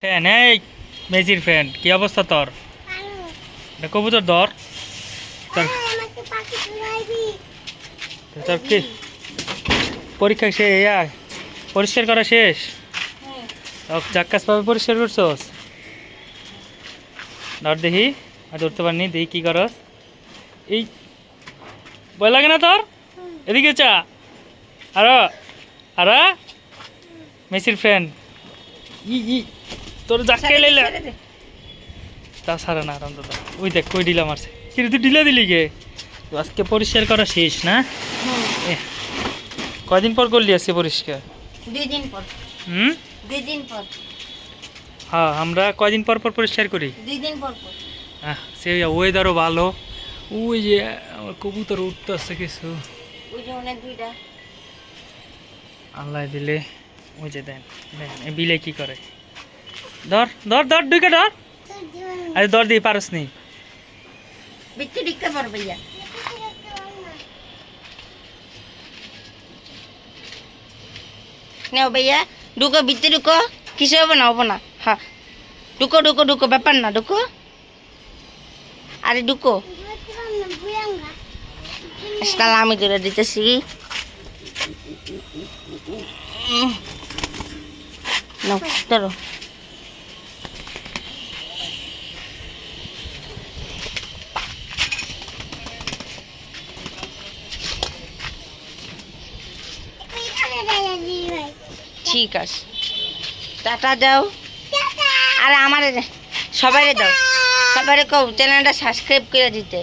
Fan এই মেজির fan কি অবস্থা তোর? এটা কবুতর ধর তোর তোর কি পরীক্ষা শেষ পরিষ্কার করা শেষ? চাক্কাস পাবে পরিষ্কার করছস? ধর দেখি আর ধরতে পারিনি, দেখি কি করস। এই ভয় লাগে না তোর? এদিকে চা আরো আর মেসির ফ্যান ই তোর জাক্কে লাইলা তা সারা না আরাম দাদা। ওই দেখ কই ডিলা মারছে, কিন্তু তুই ডিলা দিলি গে? তো আজকে পরিষ্কার করা শেষ না? কয়দিন পর করলি আজকে পরিষ্কার? 2 দিন পর। 2 দিন পর। হ্যাঁ, আমরা কয়দিন পর পর পরিষ্কার করি? 2 দিন পর পর। সে ওয়েদারও ভালো। ওই যে আমার কবুতর উঠতেছে কিছু, ওই যে অনেক দুইটা আল্লাহ দিলে। ওই যে দেন দেন এই বিলে কি করে, ধর ধর ধর ঢুকে ধর। আরে ধর দিয়ে পারস নি? বিচ্ছু ঢুকতে পারবে ভাইয়া। নাও ভাইয়া, ঢুকো ভিতরে ঢুকো, কিছু হবে না। হ্যাঁ ঢুকো ঢুকো ঢুকো, ব্যাপার না, ঢুকো। আরে ঢুকো। আজকাল আমি ধরে দিতেছি। নাও ধরো। ঠিক আছে, টাটা দাও। আরে আমার সবাই দাও, সবাই কও চ্যানেলটা সাবস্ক্রাইব করে দিতে।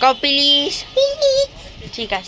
কও প্লিজ। ঠিক আছে।